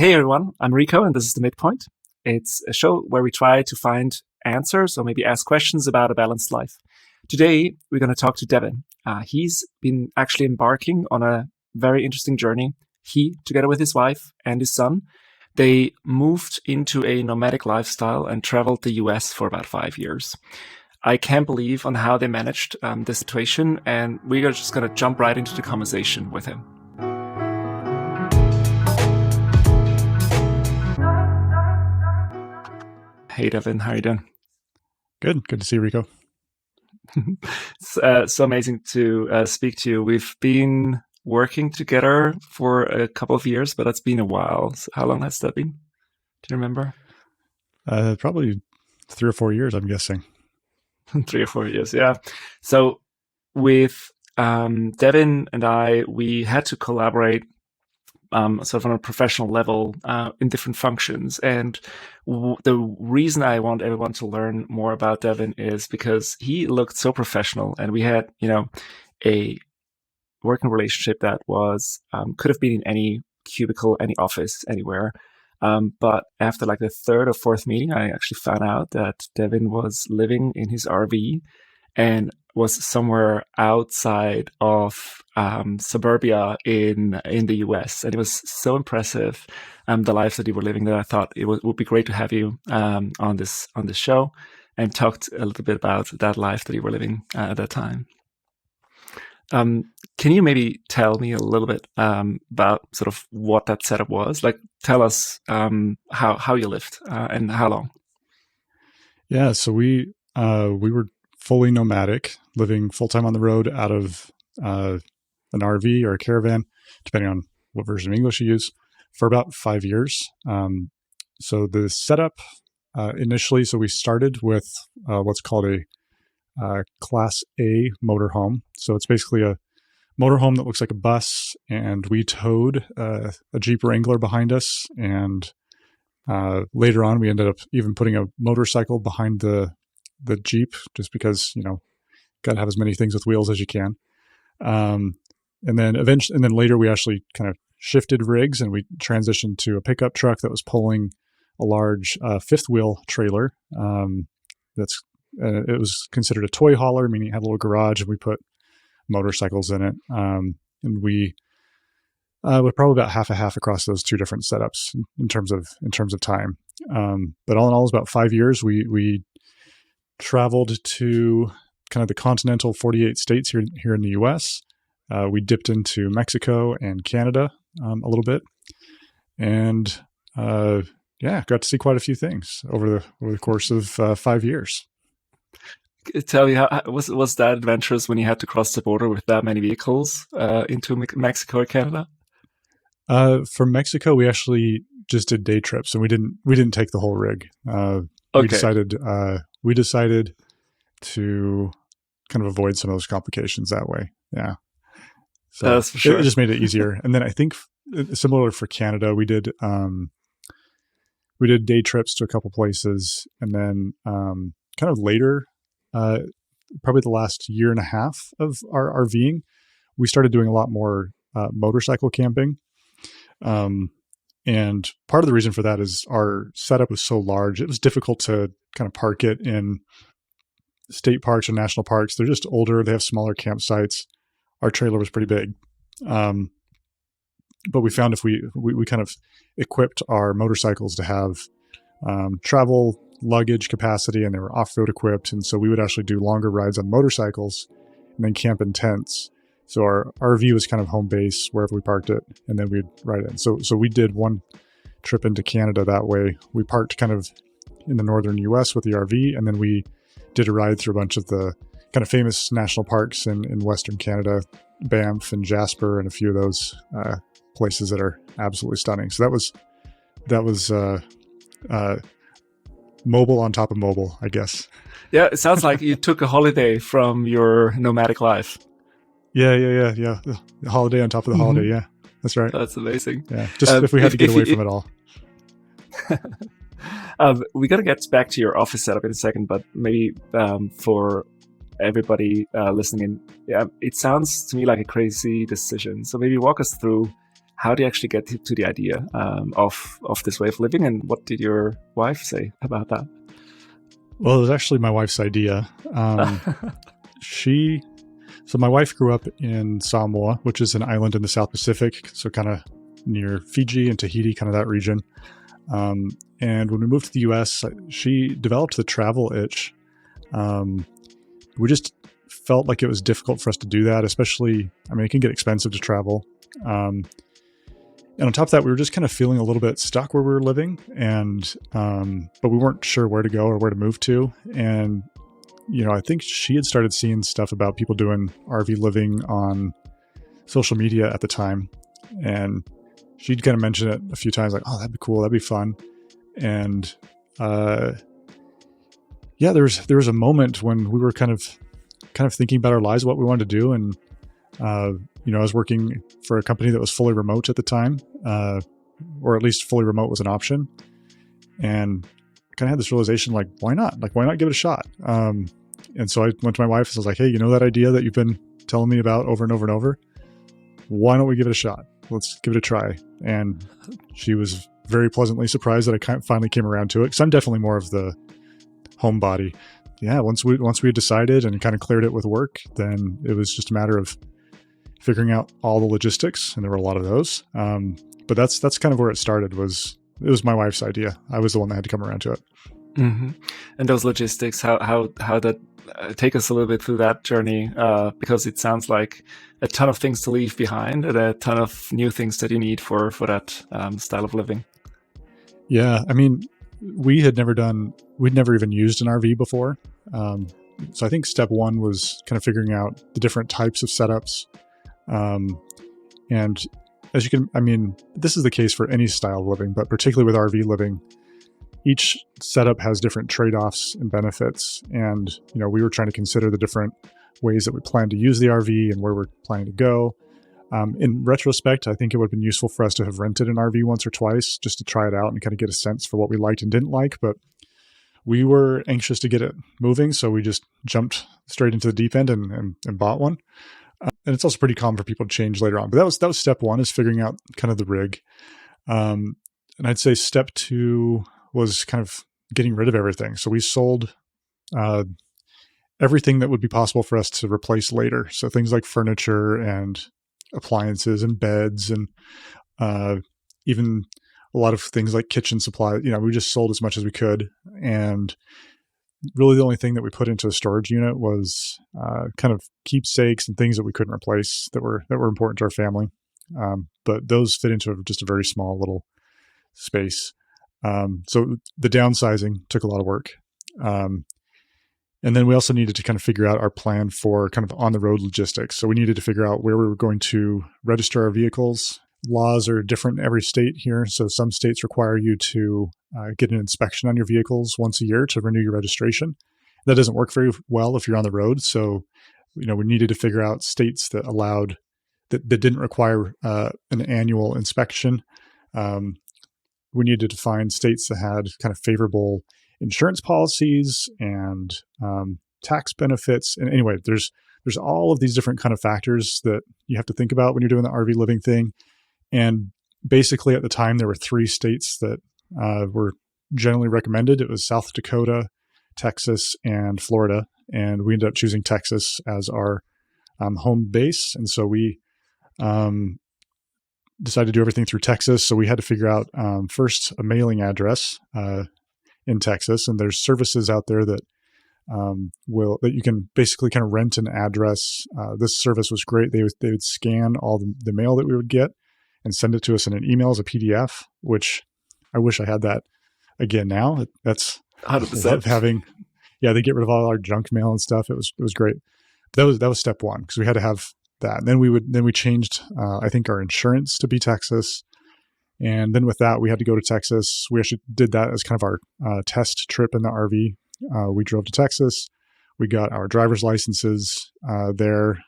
Hey everyone, I'm Rico and this is the Midpoint. It's a show where we try to find answers or maybe ask questions about a balanced life. Today, we're going to talk to Devin. He's been actually embarking on a very interesting journey. He, together with his wife and his son, they moved into a nomadic lifestyle and traveled the US for about 5 years. I can't believe on how they managed this situation, and we are just going to jump right into the conversation with him. Hey, Devin, how are you doing? Good to see you, Rico. It's so amazing to speak to you. We've been working together for a couple of years, but it's been a while. So how long has that been? Do you remember? Probably 3 or 4 years, I'm guessing. 3 or 4 years, yeah. So with Devin and I, we had to collaborate sort of on a professional level in different functions. And the reason I want everyone to learn more about Devin is because he looked so professional, and we had, a working relationship that was could have been in any cubicle, any office, anywhere. But after like the third or fourth meeting, I actually found out that Devin was living in his RV and was somewhere outside of suburbia in the US. And it was so impressive, the life that you were living there. I thought it would be great to have you on this show and talked a little bit about that life that you were living at that time. Can you maybe tell me a little bit about sort of what that setup was? Like, tell us how you lived and how long. Yeah, so we were fully nomadic, living full-time on the road out of an RV or a caravan, depending on what version of English you use, for about 5 years. So the setup initially, so we started with what's called a Class A motorhome. So it's basically a motorhome that looks like a bus, and we towed a Jeep Wrangler behind us. And later on, we ended up even putting a motorcycle behind the Jeep, just because, got to have as many things with wheels as you can. And then later we actually kind of shifted rigs, and we transitioned to a pickup truck that was pulling a large fifth wheel trailer. It was considered a toy hauler, meaning it had a little garage, and we put motorcycles in it. And we we're probably about half a half across those two different setups in terms of time. But all in all, it was about 5 years. We traveled to kind of the continental 48 states here in the U.S. We dipped into Mexico and Canada a little bit, and got to see quite a few things over the course of 5 years. Tell me, how was that adventurous when you had to cross the border with that many vehicles into Mexico or Canada? From Mexico, we actually just did day trips, and we didn't take the whole rig. Okay. We decided to kind of avoid some of those complications that way. Yeah. So that's for sure. It just made it easier. And then I think similar for Canada, we did day trips to a couple places, and then kind of later, probably the last year and a half of our RVing, we started doing a lot more motorcycle camping. And part of the reason for that is our setup was so large. It was difficult to kind of park it in state parks or national parks. They're just older. They have smaller campsites. Our trailer was pretty big. But we found if we kind of equipped our motorcycles to have travel luggage capacity, and they were off-road equipped. And so we would actually do longer rides on motorcycles and then camp in tents. So our RV was kind of home base wherever we parked it, and then we'd ride in. So we did one trip into Canada that way. We parked kind of in the northern US with the RV, and then we did a ride through a bunch of the kind of famous national parks in Western Canada, Banff and Jasper, and a few of those places that are absolutely stunning. So that was mobile on top of mobile, I guess. Yeah, it sounds like you took a holiday from your nomadic life. Yeah. The holiday on top of the holiday. Yeah, that's right. That's amazing. Yeah, just if we had to get away from it all. We got to get back to your office setup in a second, but maybe for everybody listening in, it sounds to me like a crazy decision. So maybe walk us through how do you actually get to the idea of this way of living, and what did your wife say about that? Well, it was actually my wife's idea. So my wife grew up in Samoa, which is an island in the South Pacific, so kind of near Fiji and Tahiti, kind of that region. And when we moved to the US, she developed the travel itch. We just felt like it was difficult for us to do that, especially, I mean, it can get expensive to travel. And on top of that, we were just kind of feeling a little bit stuck where we were living, and but we weren't sure where to go or where to move to. And I think she had started seeing stuff about people doing RV living on social media at the time, and she'd kind of mentioned it a few times, like, "Oh, that'd be cool, that'd be fun." And yeah, there was a moment when we were kind of thinking about our lives, what we wanted to do, and I was working for a company that was fully remote at the time, or at least fully remote was an option, and kind of had this realization, like, why not? Like, why not give it a shot? And so I went to my wife and I was like, "Hey, that idea that you've been telling me about over and over and over? Why don't we give it a shot? Let's give it a try." And she was very pleasantly surprised that I finally came around to it, because I'm definitely more of the homebody. Yeah, once we had decided and kind of cleared it with work, then it was just a matter of figuring out all the logistics, and there were a lot of those. But that's kind of where it started. It was my wife's idea. I was the one that had to come around to it. Mm-hmm. And those logistics, how that take us a little bit through that journey, because it sounds like a ton of things to leave behind and a ton of new things that you need for that style of living. Yeah, I mean, we'd never even used an RV before. So I think step one was kind of figuring out the different types of setups. And as you can, I mean, this is the case for any style of living, but particularly with RV living, each setup has different trade-offs and benefits. And, we were trying to consider the different ways that we plan to use the RV and where we're planning to go. In retrospect, I think it would have been useful for us to have rented an RV once or twice just to try it out and kind of get a sense for what we liked and didn't like. But we were anxious to get it moving, so we just jumped straight into the deep end and bought one. And it's also pretty common for people to change later on. But that was step one, is figuring out kind of the rig. And I'd say step two was kind of getting rid of everything. So we sold everything that would be possible for us to replace later. So things like furniture and appliances and beds, and even a lot of things like kitchen supply. We just sold as much as we could. And really the only thing that we put into a storage unit was kind of keepsakes and things that we couldn't replace that were important to our family. But those fit into just a very small little space. So the downsizing took a lot of work. And then we also needed to kind of figure out our plan for kind of on-the-road logistics. So we needed to figure out where we were going to register our vehicles. Laws are different in every state here. So some states require you to get an inspection on your vehicles once a year to renew your registration. That doesn't work very well if you're on the road. So, we needed to figure out states that allowed, that didn't require an annual inspection. We needed to find states that had kind of favorable insurance policies and tax benefits. And anyway, there's all of these different kind of factors that you have to think about when you're doing the RV living thing. And basically at the time, there were 3 states that were generally recommended. It was South Dakota, Texas, and Florida. And we ended up choosing Texas as our home base. And so we decided to do everything through Texas. So we had to figure out first a mailing address in Texas. And there's services out there that that you can basically kind of rent an address. This service was great. They would scan all the mail that we would get and send it to us in an email as a PDF, which I wish I had that again now. That's 100%. having, they get rid of all our junk mail and stuff. It was great. But that was step one, because we had to have that. And then we changed, I think, our insurance to be Texas. And then with that, we had to go to Texas. We actually did that as kind of our test trip in the RV. We drove to Texas. We got our driver's licenses there.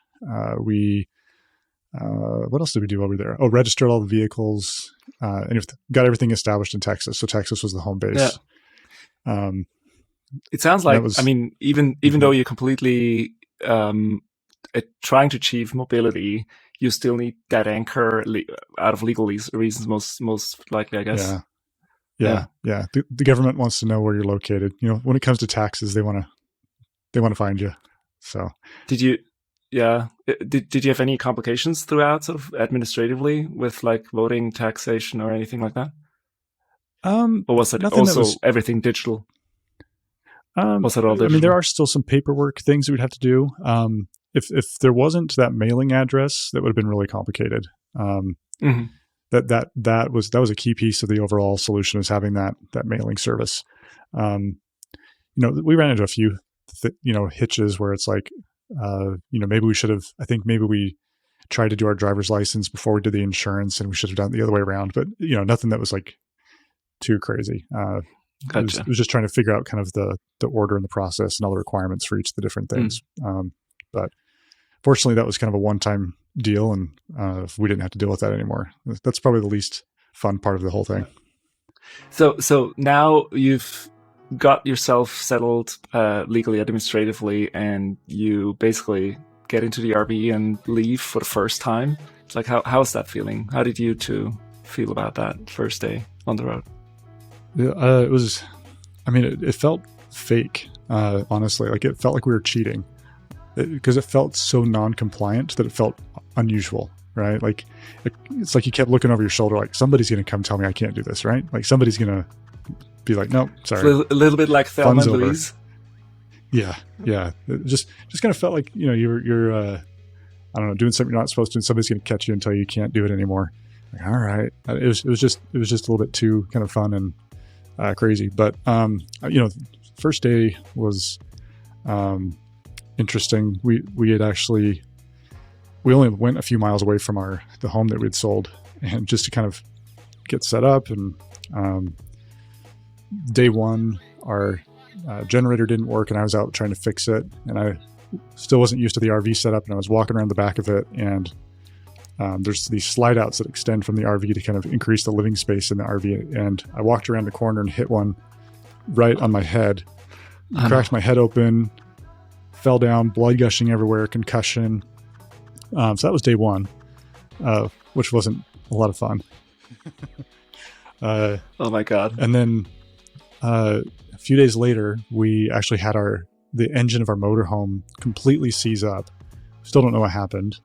What else did we do over there? Oh, registered all the vehicles, and got everything established in Texas. So Texas was the home base. It sounds like, even though you completely trying to achieve mobility, you still need that anchor out of legal reasons, most likely, I guess. Yeah. The government wants to know where you're located. When it comes to taxes, they want to find you. So did you have any complications throughout, sort of administratively, with like voting, taxation, or anything like that? Or was it also everything digital? Was it all digital? I mean, there are still some paperwork things we'd have to do. If there wasn't that mailing address, that would have been really complicated. Mm-hmm. That was a key piece of the overall solution, is having that mailing service. We ran into a few hitches where it's like, maybe we should have. I think maybe we tried to do our driver's license before we did the insurance, and we should have done it the other way around. But nothing that was like too crazy. Gotcha. It was just trying to figure out kind of the order and the process and all the requirements for each of the different things. But fortunately, that was kind of a one-time deal, and we didn't have to deal with that anymore. That's probably the least fun part of the whole thing. So now you've got yourself settled legally, administratively, and you basically get into the RV and leave for the first time. Like, how's that feeling? How did you two feel about that first day on the road? It was, I mean, it felt fake, honestly. Like, it felt like we were cheating, because it felt so non-compliant that it felt unusual, right? Like, it's like you kept looking over your shoulder, like, somebody's going to come tell me I can't do this, right? Like, somebody's going to be like, no, sorry. A little bit like Thelma and Louise. Yeah. It just kind of felt like, you're I don't know, doing something you're not supposed to, and somebody's going to catch you and tell you can't do it anymore. Like, all right. It was just a little bit too kind of fun and crazy. But, first day was interesting. We had actually, we only went a few miles away from the home that we'd sold, and just to kind of get set up. And day one, our generator didn't work, and I was out trying to fix it, and I still wasn't used to the RV setup, and I was walking around the back of it, and there's these slide outs that extend from the RV to kind of increase the living space in the RV. And I walked around the corner and hit one right on my head, cracked my head open, fell down, blood gushing everywhere, concussion. So that was day one, which wasn't a lot of fun. Oh my God. And then a few days later, we actually had the engine of our motorhome completely seize up. Still don't know what happened.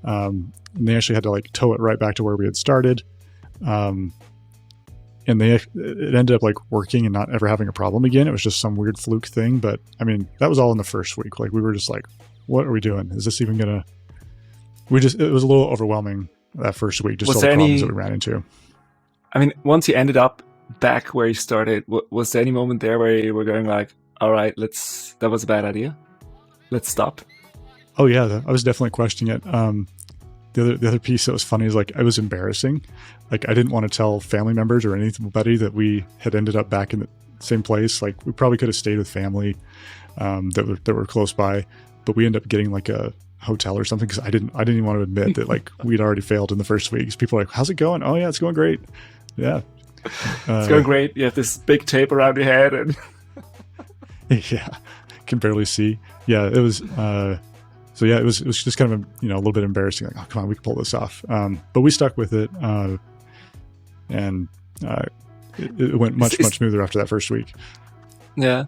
And they actually had to like tow it right back to where we had started. And it ended up like working and not ever having a problem again. It was just some weird fluke thing. But I mean, that was all in the first week. Like, we were just like, what are we doing? Is this even gonna, it was a little overwhelming that first week, just all the problems that we ran into. I mean, once you ended up back where you started, was there any moment there where you were going like, all right, that was a bad idea, let's stop? Oh yeah, I was definitely questioning it. The other piece that was funny is like, it was embarrassing. Like, I didn't want to tell family members or anybody that we had ended up back in the same place. Like, we probably could have stayed with family that were close by, but we ended up getting like a hotel or something, because I didn't even want to admit that like we'd already failed in the first week. People are like, how's it going? Oh yeah, it's going great. Yeah, it's going great. You have this big tape around your head, and yeah, can barely see. Yeah, it was. So yeah, it was just kind of a little bit embarrassing. Like, oh come on, we can pull this off. But we stuck with it, and it went much smoother after that first week. Yeah,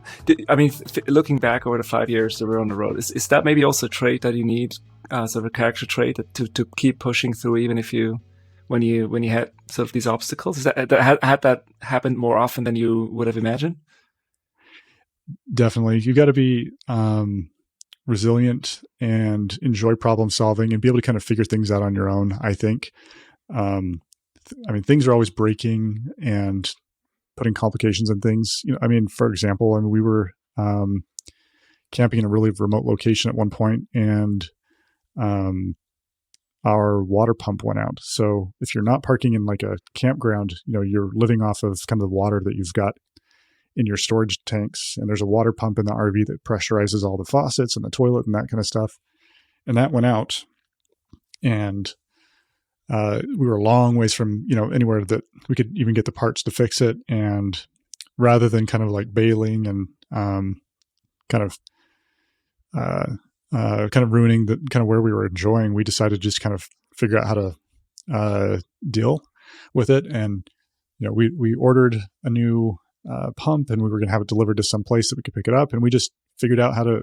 I mean, looking back over the 5 years that we're on the road, is that maybe also a trait that you need, sort of a character trait to keep pushing through, even if when you had sort of these obstacles? Is had that happened more often than you would have imagined? Definitely, you got to be resilient and enjoy problem solving and be able to kind of figure things out on your own. I think, I mean, things are always breaking and putting complications in things. I mean, for example, we were camping in a really remote location at one point, and our water pump went out. So if you're not parking in like a campground, you're living off of kind of the water that you've got in your storage tanks, and there's a water pump in the RV that pressurizes all the faucets and the toilet and that kind of stuff. And that went out, and we were a long ways from, anywhere that we could even get the parts to fix it. And rather than kind of like bailing and kind of kind of ruining the kind of where we were enjoying, we decided to just kind of figure out how to deal with it. And we ordered a new pump, and we were going to have it delivered to some place that we could pick it up. And we just figured out how to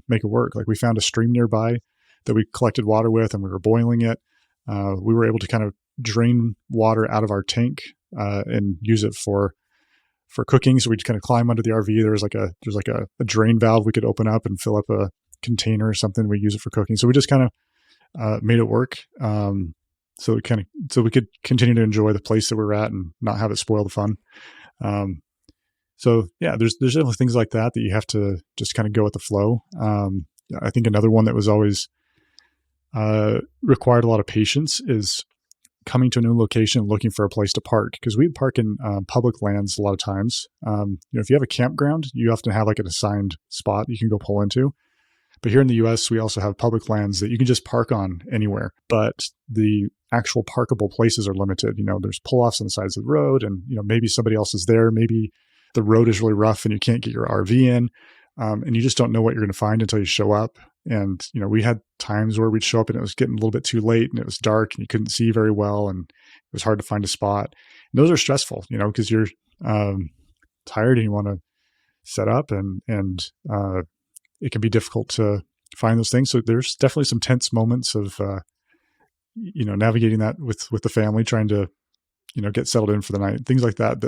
make it work. Like, we found a stream nearby that we collected water with, and we were boiling it. We were able to kind of drain water out of our tank and use it for cooking. So we'd kind of climb under the RV. There's like a drain valve we could open up and fill up a container or something. We use it for cooking. So we just kind of made it work. So we could continue to enjoy the place that we're at and not have it spoil the fun. So yeah, there's definitely things like that you have to just kind of go with the flow. I think another one that was always required a lot of patience is coming to a new location and looking for a place to park, because we'd park in public lands a lot of times. If you have a campground, you often have like an assigned spot you can go pull into. But here in the US, we also have public lands that you can just park on anywhere, but the actual parkable places are limited. There's pull-offs on the sides of the road, and maybe somebody else is there. Maybe the road is really rough and you can't get your RV in, and you just don't know what you're going to find until you show up. And we had times where we'd show up and it was getting a little bit too late, and it was dark and you couldn't see very well, and it was hard to find a spot. And those are stressful, because you're tired and you want to set up, and it can be difficult to find those things. So there's definitely some tense moments of, navigating that with the family, trying to, get settled in for the night, things like that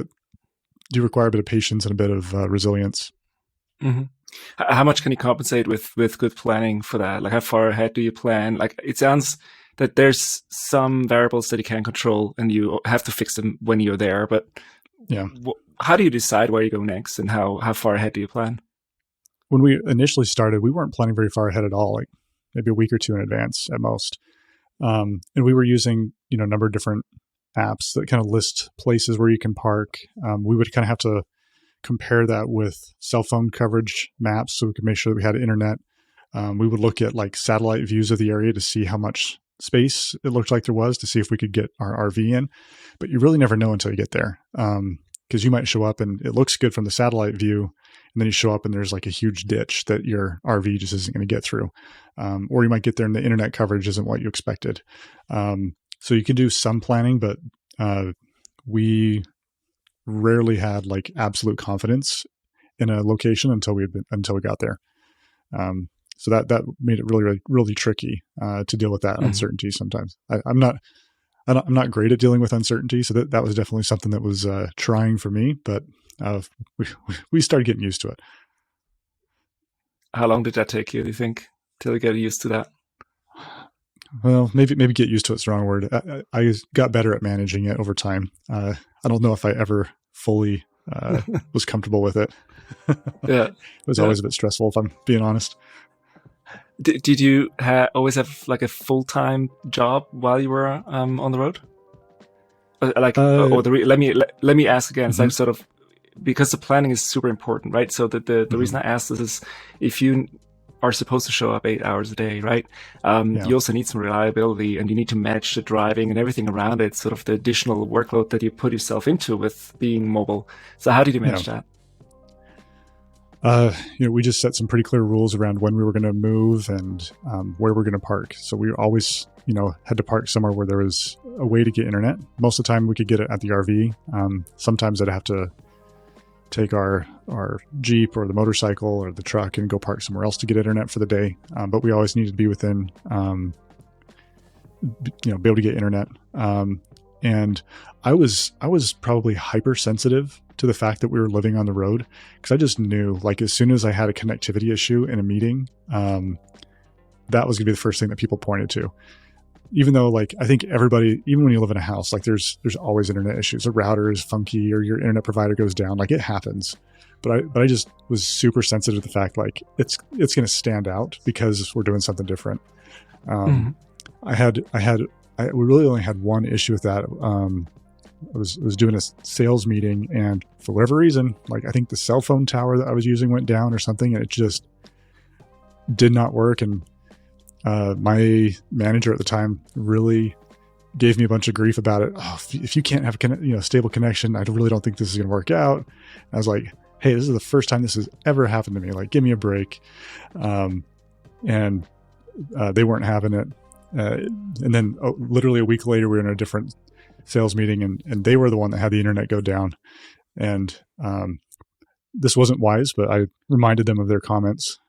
do require a bit of patience and a bit of resilience. Mm-hmm. How much can you compensate with good planning for that? Like, how far ahead do you plan? Like, it sounds that there's some variables that you can't control and you have to fix them when you're there. But yeah, how do you decide where you go next, and how far ahead do you plan? When we initially started, we weren't planning very far ahead at all, like maybe a week or two in advance at most. And we were using, a number of different apps that kind of list places where you can park. We would kind of have to compare that with cell phone coverage maps so we could make sure that we had internet. We would look at like satellite views of the area to see how much space it looked like there was, to see if we could get our RV in. But you really never know until you get there. Because you might show up and it looks good from the satellite view, and then you show up and there's like a huge ditch that your RV just isn't going to get through. Or you might get there and the internet coverage isn't what you expected. So you can do some planning, but we rarely had like absolute confidence in a location until we got there. So that made it really, really, really tricky to deal with that uncertainty sometimes. I'm not great at dealing with uncertainty, so that was definitely something that was trying for me, but we started getting used to it. How long did that take you, do you think, till you get used to that? Well, maybe get used to it's the wrong word. I got better at managing it over time. I don't know if I ever fully was comfortable with it. Yeah, it was always a bit stressful, if I'm being honest. Did you always have like a full-time job while you were on the road? Let me ask again. It's like sort of, because the planning is super important, right? So the reason I asked this is, if you are supposed to show up 8 hours a day, right? You also need some reliability, and you need to manage the driving and everything around it, sort of the additional workload that you put yourself into with being mobile. So how did you manage that? We just set some pretty clear rules around when we were going to move and where we're going to park. So we always, had to park somewhere where there was a way to get internet. Most of the time we could get it at the RV. Sometimes I'd have to take our Jeep or the motorcycle or the truck and go park somewhere else to get internet for the day. But we always needed to be within, be able to get internet. And I was probably hypersensitive to the fact that we were living on the road, because I just knew, like, as soon as I had a connectivity issue in a meeting, that was gonna be the first thing that people pointed to. Even though, like, I think everybody, even when you live in a house, like there's always internet issues. A router is funky or your internet provider goes down. Like, it happens. But I just was super sensitive to the fact, like, it's going to stand out because we're doing something different. We really only had one issue with that. I was doing a sales meeting, and for whatever reason, like, I think the cell phone tower that I was using went down or something, and it just did not work. And my manager at the time really gave me a bunch of grief about it. Oh, if you can't have a stable connection, I really don't think this is going to work out. I was like, hey, this is the first time this has ever happened to me. Like, give me a break. and they weren't having it. And then literally a week later, we were in a different sales meeting, and they were the one that had the internet go down. And this wasn't wise, but I reminded them of their comments,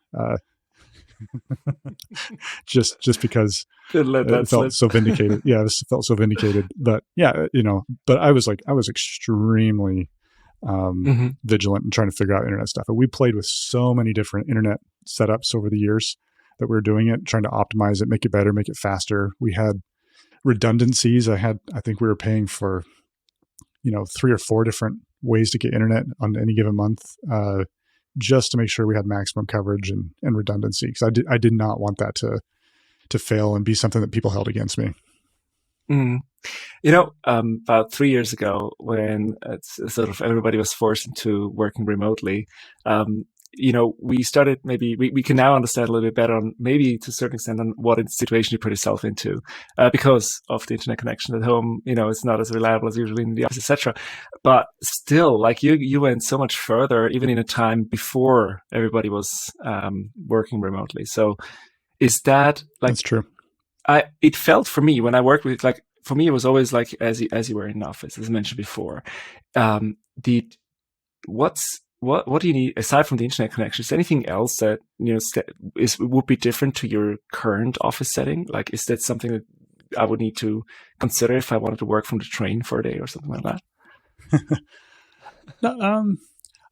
just because it felt so vindicated. Yeah, it felt so vindicated. But yeah, but I was extremely vigilant and trying to figure out internet stuff. And we played with so many different internet setups over the years that we were doing it, trying to optimize it, make it better, make it faster. We had redundancies. I think we were paying for, 3 or 4 different ways to get internet on any given month, just to make sure we had maximum coverage and redundancy. Because I did not want that to fail and be something that people held against me. Mm. About 3 years ago, when it's sort of everybody was forced into working remotely, we started, maybe we can now understand a little bit better on, maybe to a certain extent, on what situation you put yourself into, because of the internet connection at home. It's not as reliable as usually in the office, etc. But still, like you went so much further, even in a time before everybody was working remotely. So is that like... That's true. It felt for me when I worked with, like, for me, it was always like, as you were in the office, as I mentioned before, what do you need aside from the internet connection? Is there anything else that would be different to your current office setting? Like, is that something that I would need to consider if I wanted to work from the train for a day or something like that? No,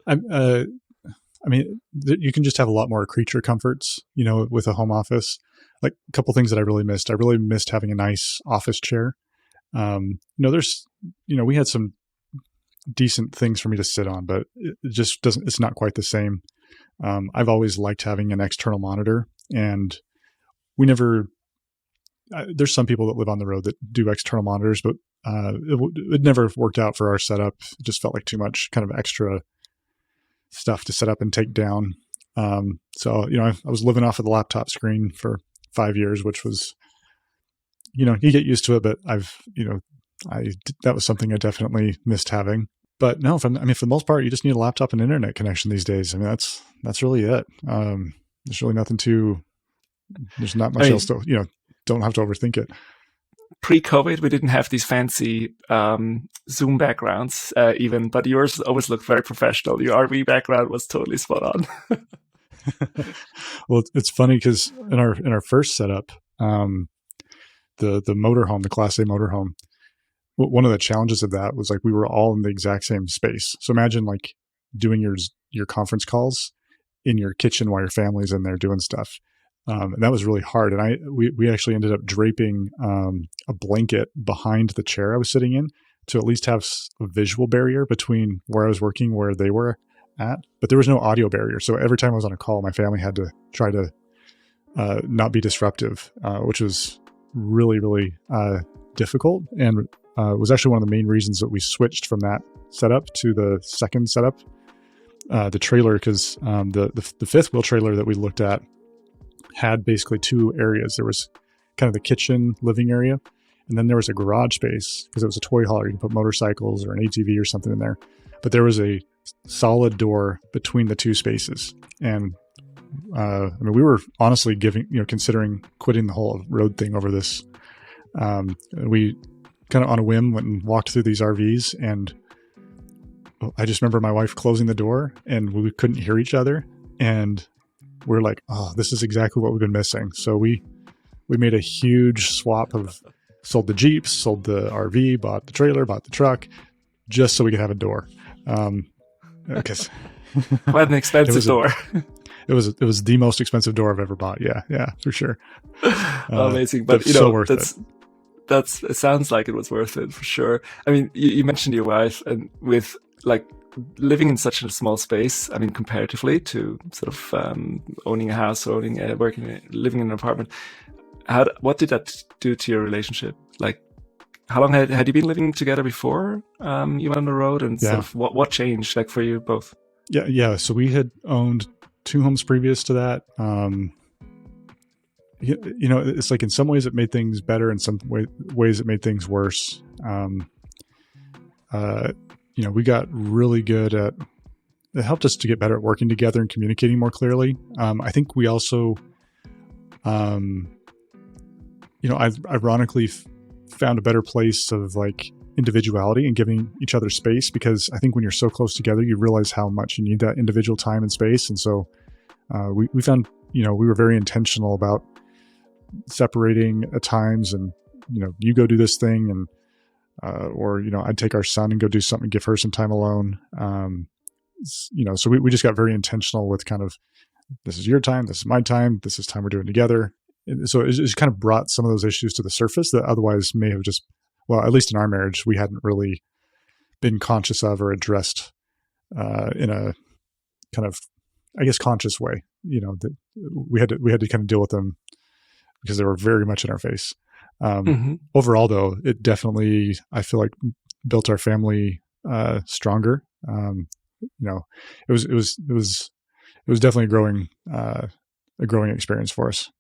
I mean, you can just have a lot more creature comforts, with a home office. Like, a couple things that I really missed. I really missed having a nice office chair. We had some decent things for me to sit on, but it just doesn't, it's not quite the same. I've always liked having an external monitor, and there's some people that live on the road that do external monitors, but it never worked out for our setup. It just felt like too much kind of extra stuff to set up and take down. So, I was living off of the laptop screen for 5 years, which was, you get used to it, but that was something I definitely missed having. But no, for the most part, you just need a laptop and internet connection these days. I mean, that's really it. There's really there's not much else to, don't have to overthink it. Pre-COVID, we didn't have these fancy Zoom backgrounds even, but yours always looked very professional. Your RV background was totally spot on. Well, it's funny because in our first setup, the motorhome, the Class A motorhome, one of the challenges of that was, like, we were all in the exact same space. So imagine, like, doing your conference calls in your kitchen while your family's in there doing stuff. And that was really hard. And we actually ended up draping a blanket behind the chair I was sitting in to at least have a visual barrier between where I was working, where they were at. But there was no audio barrier. So every time I was on a call, my family had to try to not be disruptive, which was really, really difficult. And was actually one of the main reasons that we switched from that setup to the second setup, the trailer, because the fifth wheel trailer that we looked at had basically 2 areas. There was kind of the kitchen living area, and then there was a garage space because it was a toy hauler. You can put motorcycles or an ATV or something in there. But there was a solid door between the 2 spaces. And we were honestly considering quitting the whole road thing over this. We kind of on a whim went and walked through these RVs, and I just remember my wife closing the door, and we couldn't hear each other. And we're like, oh, this is exactly what we've been missing. So we made a huge swap of sold the Jeeps, sold the RV, bought the trailer, bought the truck, just so we could have a door. Because what an expensive door. It was the most expensive door I've ever bought. Yeah, for sure. Amazing. But so worth it. It sounds like it was worth it for sure. I mean, you mentioned your wife, and with, like, living in such a small space, I mean, comparatively to sort of owning a house, or living in an apartment, what did that do to your relationship? Like, how long had you been living together before you went on the road, and sort of what changed, like, for you both? Yeah. So we had owned 2 homes previous to that. It's like, in some ways it made things better, in some ways it made things worse. We got really good at, it helped us to get better at working together and communicating more clearly. I think we also I ironically found a better place of like individuality and giving each other space, because I think when you're so close together, you realize how much you need that individual time and space. And so we found, we were very intentional about separating at times, and, you go do this thing, and, or, I'd take our son and go do something, give her some time alone. So we just got very intentional with kind of, this is your time, this is my time, this is time we're doing together. And so it just kind of brought some of those issues to the surface that otherwise may have just, well, at least in our marriage, we hadn't really been conscious of or addressed in a kind of, I guess, conscious way. That we had to kind of deal with them because they were very much in our face. Overall, though, it definitely, I feel like, built our family stronger. It was definitely a growing experience for us.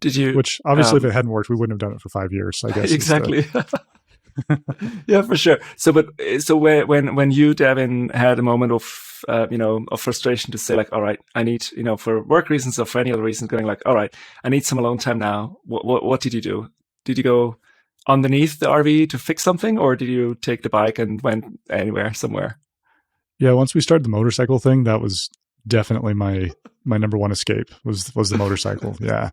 Did you? Which obviously, if it hadn't worked, we wouldn't have done it for 5 years. I guess exactly. Yeah, for sure. So when you, Devin, had a moment of of frustration to say like, all right, I need, for work reasons or for any other reasons, going like, all right, I need some alone time now. What did you do? Did you go underneath the RV to fix something, or did you take the bike and went somewhere? Yeah, once we started the motorcycle thing, that was definitely my number one escape was the motorcycle. Yeah.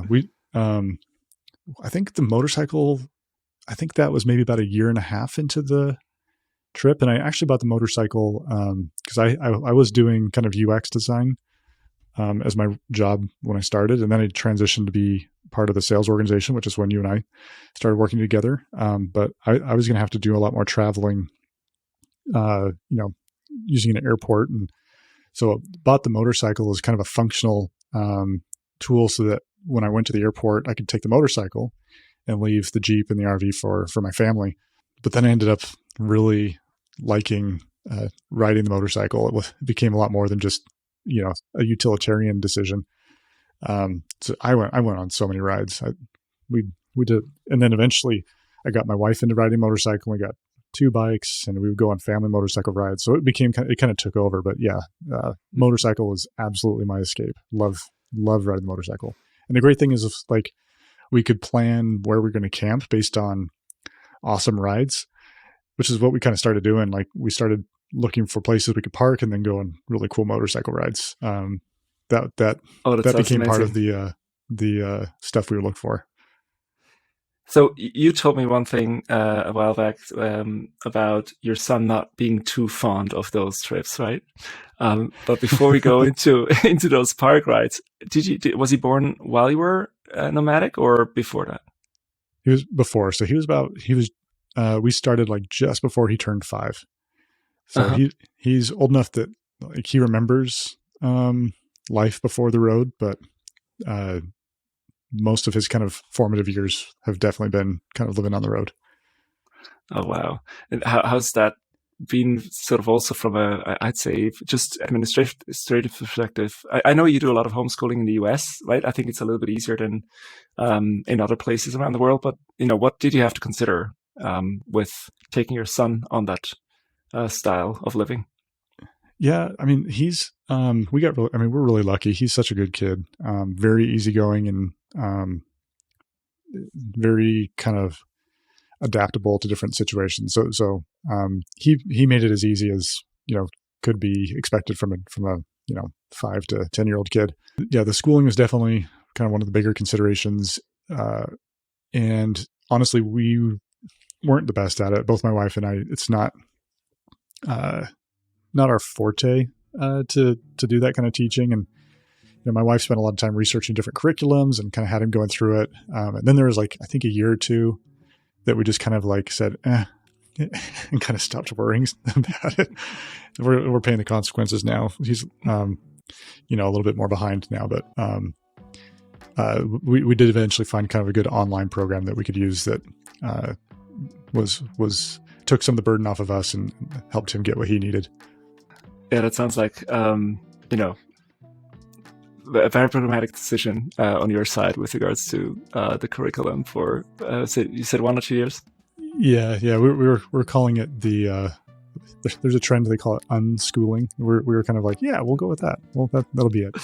We, I think the motorcycle, I think that was maybe about a year and a half into the trip. And I actually bought the motorcycle because I was doing kind of UX design as my job when I started. And then I transitioned to be part of the sales organization, which is when you and I started working together. But I was going to have to do a lot more traveling, using an airport. And so bought the motorcycle as kind of a functional tool so that when I went to the airport, I could take the motorcycle and leave the Jeep and the RV for my family. But then I ended up really liking riding the motorcycle. It became a lot more than just, a utilitarian decision. So I went on so many rides. We did. And then eventually I got my wife into riding motorcycle. We got 2 bikes and we would go on family motorcycle rides. So it kind of took over, but yeah, motorcycle was absolutely my escape. Love riding the motorcycle. And the great thing is like, we could plan where we're going to camp based on awesome rides, which is what we kind of started doing. Like we started looking for places we could park and then go on really cool motorcycle rides. That became part of the stuff we would look for. So you told me one thing a while back about your son not being too fond of those trips, right? But before we go into those park rides, was he born while you were nomadic or before that? He was before. So we started like just before he turned 5. So he's old enough that like he remembers life before the road, but most of his kind of formative years have definitely been kind of living on the road. Oh, wow. And how's that been sort of also from I'd say just administrative perspective? I know you do a lot of homeschooling in the US, right? I think it's a little bit easier than in other places around the world, but what did you have to consider with taking your son on that style of living? Yeah. I mean, we're really lucky. He's such a good kid, very easygoing and very kind of adaptable to different situations. So he made it as easy as, could be expected from a 5 to 10-year-old kid. Yeah. The schooling was definitely kind of one of the bigger considerations. And honestly, we weren't the best at it. Both my wife and I, it's not our forte to do that kind of teaching. And my wife spent a lot of time researching different curriculums and kind of had him going through it. And then there was like, I think a year or two that we just kind of like said, and kind of stopped worrying about it. We're paying the consequences now. He's, a little bit more behind now, but we did eventually find kind of a good online program that we could use that took some of the burden off of us and helped him get what he needed. Yeah, that sounds like, a very problematic decision on your side with regards to the curriculum for, you said 1 or 2 years? Yeah. We're calling it there's a trend, they call it unschooling. We were kind of like, yeah, we'll go with that. Well, that'll be it.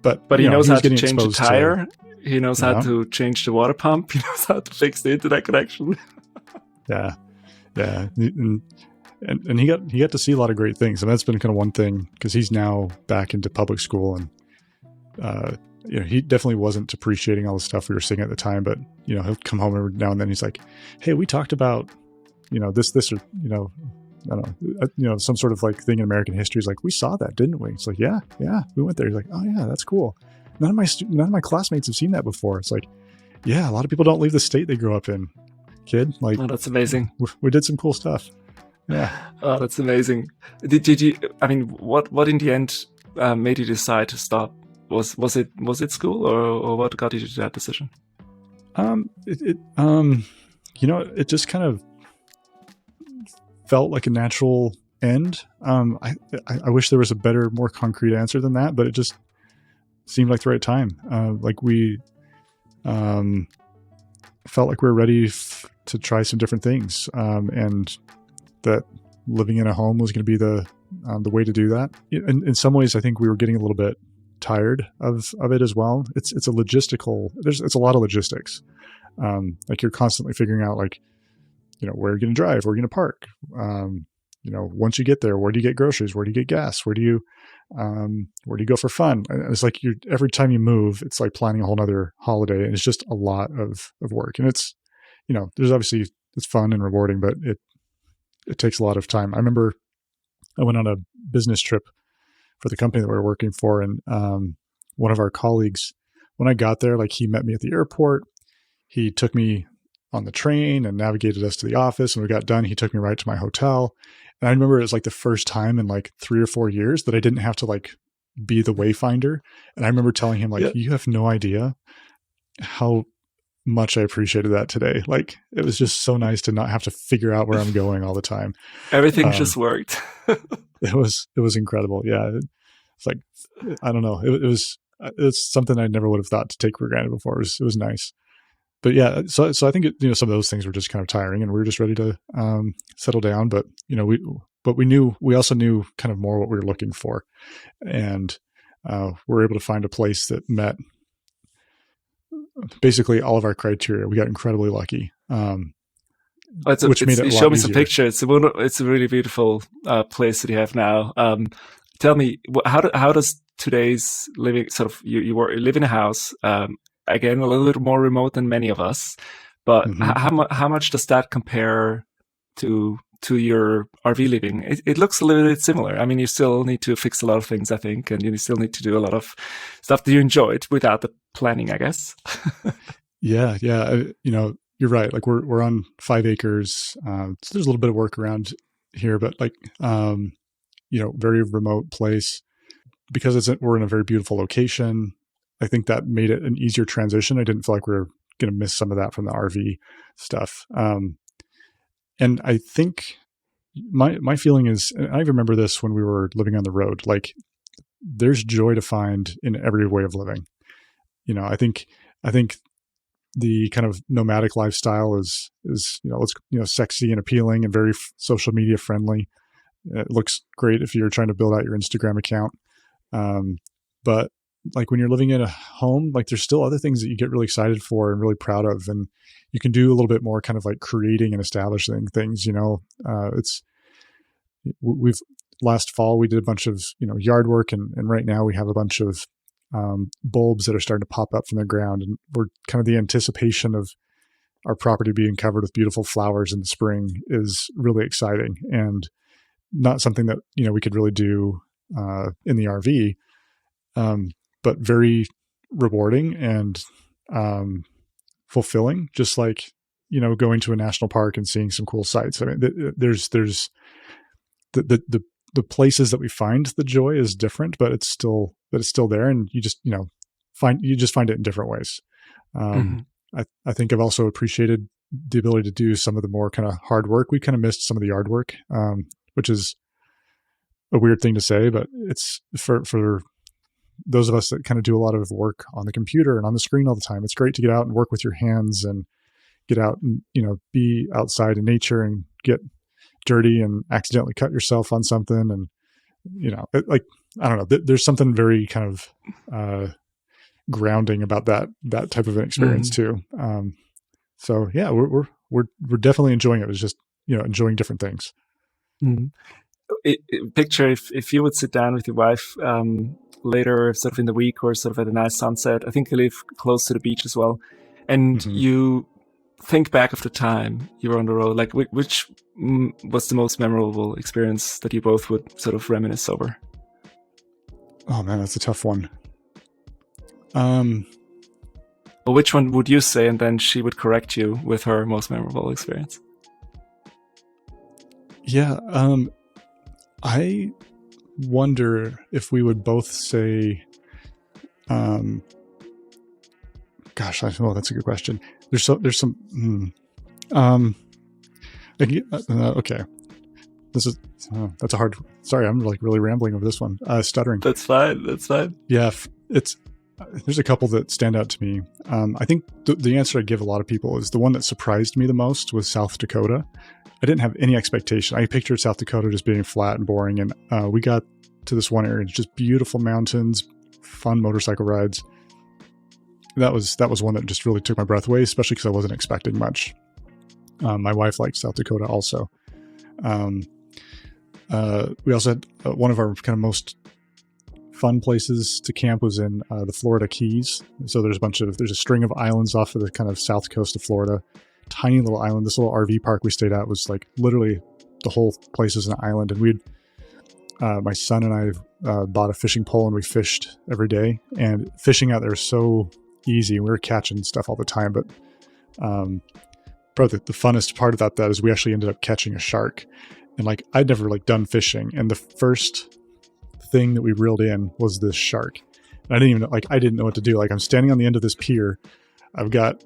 But he you know, knows he how was to getting change a exposed to, tire. He knows how yeah, to change the water pump. He knows how to fix the internet connection. yeah, yeah. And he got to see a lot of great things. And that's been kind of one thing, because he's now back into public school, and you know, he definitely wasn't appreciating all the stuff we were seeing at the time, but you know, he'll come home every now and then. He's like, "Hey, we talked about, you know, this, or, you know, I don't know, you know, some sort of like thing in American history." He's like, "We saw that, didn't we?" It's like, yeah, we went there. He's like, "Oh yeah, that's cool. None of my classmates have seen that before." It's like, yeah, a lot of people don't leave the state they grow up in, kid. Like, Oh, that's amazing. we did some cool stuff. Yeah. Oh, that's amazing. Did you? I mean, what in the end made you decide to stop? Was it school, or what got you to that decision? You know, it just kind of felt like a natural end. I wish there was a better, more concrete answer than that, but it just seemed like the right time. Like we felt like we were ready to try some different things, and that living in a home was going to be the way to do that. In some ways, I think we were getting a little bit tired of it as well. It's a logistical. It's a lot of logistics. Like you're constantly figuring out, like, you know, where you're going to drive, where you're going to park. You know, once you get there, where do you get groceries? Where do you get gas? Where do you go for fun? And it's like every time you move, it's like planning a whole nother holiday, and it's just a lot of work. And it's, you know, there's obviously, it's fun and rewarding, but it takes a lot of time. I remember I went on a business trip for the company that we were working for, and one of our colleagues, when I got there, like, he met me at the airport. He took me on the train and navigated us to the office. And we got done, he took me right to my hotel. And I remember it was like the first time in like 3 or 4 years that I didn't have to like be the wayfinder. And I remember telling him, like, Yeah. you have no idea how much I appreciated that today. Like, it was just so nice to not have to figure out where I'm going all the time. Everything just worked. It was incredible. Yeah. It's like, I don't know. It's something I never would have thought to take for granted before. It was nice. But yeah, so I think you know, some of those things were just kind of tiring, and we were just ready to settle down. But you know, we also knew kind of more what we were looking for, and we were able to find a place that met basically all of our criteria. We got incredibly lucky, which made it a lot show me easier. some pictures. It's a really beautiful place that you have now. Tell me, how does today's living, sort of, you live in a house, again, a little bit more remote than many of us, but Mm-hmm. how much does that compare to your RV living? It looks a little bit similar. I mean, you still need to fix a lot of things, I think, and you still need to do a lot of stuff that you enjoyed without the planning, I guess. Yeah. You know, you're right. Like, we're on 5 acres. So there's a little bit of work around here, but like, you know, very remote place, because we're in a very beautiful location. I think that made it an easier transition. I didn't feel like we were going to miss some of that from the RV stuff. And I think my feeling is, and I remember this when we were living on the road, like, there's joy to find in every way of living. You know, I think the kind of nomadic lifestyle is, you know, it's, you know, sexy and appealing and very social media friendly. It looks great if you're trying to build out your Instagram account. But like, when you're living in a home, like, there's still other things that you get really excited for and really proud of, and you can do a little bit more kind of like creating and establishing things. You know, we've last fall we did a bunch of, you know, yard work, and right now we have a bunch of bulbs that are starting to pop up from the ground, and we're kind of, the anticipation of our property being covered with beautiful flowers in the spring is really exciting, and not something that, you know, we could really do in the RV. But very rewarding and fulfilling, just like, you know, going to a national park and seeing some cool sights. I mean, there's the places that we find the joy is different, but it's still there, and you just, you know, find it in different ways. Mm-hmm. I think I've also appreciated the ability to do some of the more kind of hard work. We kind of missed some of the yard work, which is a weird thing to say, but it's for those of us that kind of do a lot of work on the computer and on the screen all the time. It's great to get out and work with your hands and get out and, you know, be outside in nature and get dirty and accidentally cut yourself on something, and like, I don't know. There's something very kind of grounding about that type of an experience too. So yeah, we're definitely enjoying it. It was just, enjoying different things. Picture if you would sit down with your wife later, sort of in the week, or sort of at a nice sunset. I think you live close to the beach as well, and you think back of the time you were on the road. Like, which was the most memorable experience that you both would sort of reminisce over? Oh man, that's a tough one. Well, which one would you say, and then she would correct you with her most memorable experience? Yeah, I wonder if we would both say, gosh, that's a good question. There's some, okay. That's a hard, sorry, I'm like really rambling over this one. Stuttering. That's fine. Yeah. There's a couple that stand out to me. I think the answer I'd give a lot of people is the one that surprised me the most was South Dakota. I didn't have any expectation. I pictured South Dakota just being flat and boring. And we got to this one area, just beautiful mountains, fun motorcycle rides. That was one that just really took my breath away, especially because I wasn't expecting much. My wife liked South Dakota also. We also had one of our kind of most fun places to camp was in the Florida Keys. So there's a string of islands off of the kind of south coast of Florida. Tiny little island. This little RV park we stayed at was like literally the whole place is an island. And my son and I bought a fishing pole and we fished every day. And fishing out there is so easy. We were catching stuff all the time. But probably the funnest part about that is we actually ended up catching a shark. And like I'd never like done fishing, and the first thing that we reeled in was this shark. And I didn't know what to do. Like I'm standing on the end of this pier. I've got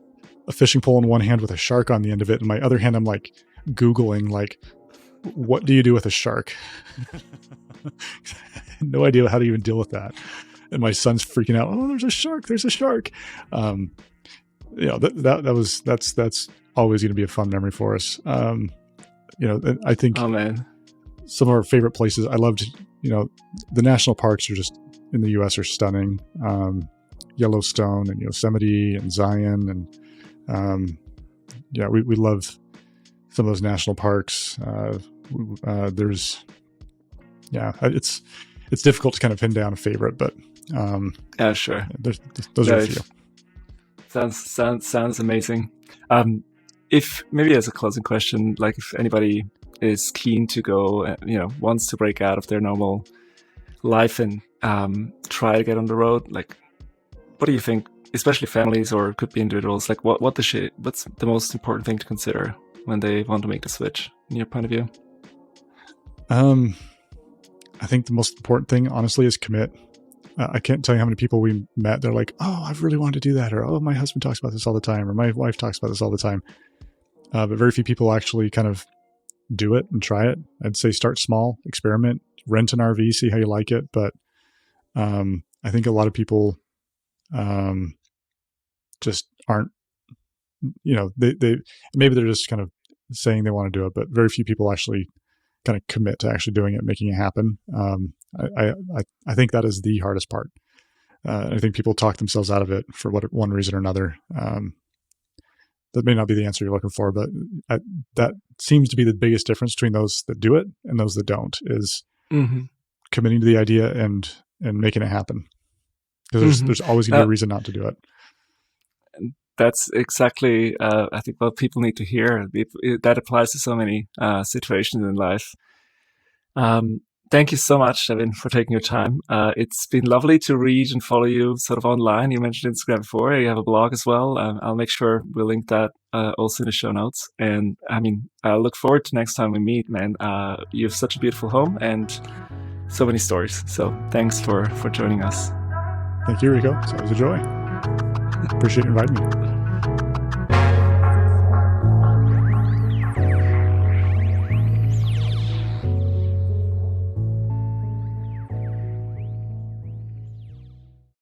a fishing pole in one hand with a shark on the end of it. In my other hand, I'm like Googling, like, what do you do with a shark? No idea how to even deal with that. And my son's freaking out. Oh, there's a shark. There's a shark. That's always going to be a fun memory for us. I think some of our favorite places, I loved, the national parks are just in the U.S. are stunning. Yellowstone and Yosemite and Zion. And we love some of those national parks. It's difficult to kind of pin down a favorite, but yeah, sure. Those are a few. Sounds amazing. If maybe as a closing question, like if anybody is keen to go, wants to break out of their normal life and try to get on the road, like, what do you think? Especially families, or could be individuals. Like, what's the most important thing to consider when they want to make the switch, in your point of view? I think the most important thing, honestly, is commit. I can't tell you how many people we met. They're like, "Oh, I've really wanted to do that," or "Oh, my husband talks about this all the time," or "My wife talks about this all the time." But very few people actually kind of do it and try it. I'd say start small, experiment, rent an RV, see how you like it. But I think a lot of people just aren't, they maybe they're just kind of saying they want to do it, but very few people actually kind of commit to actually doing it, making it happen. I think that is the hardest part. I think people talk themselves out of it for one reason or another. That may not be the answer you're looking for, but that seems to be the biggest difference between those that do it and those that don't, is committing to the idea and making it happen. Because there's always going to be a reason not to do it. That's exactly, I think, what people need to hear. That applies to so many situations in life. Thank you so much, Devin, for taking your time. It's been lovely to read and follow you sort of online. You mentioned Instagram before. You have a blog as well. I'll make sure we'll link that also in the show notes. And I look forward to next time we meet, man. You have such a beautiful home and so many stories. So thanks for joining us. Thank you, Rico. It's always a joy. Appreciate you inviting me.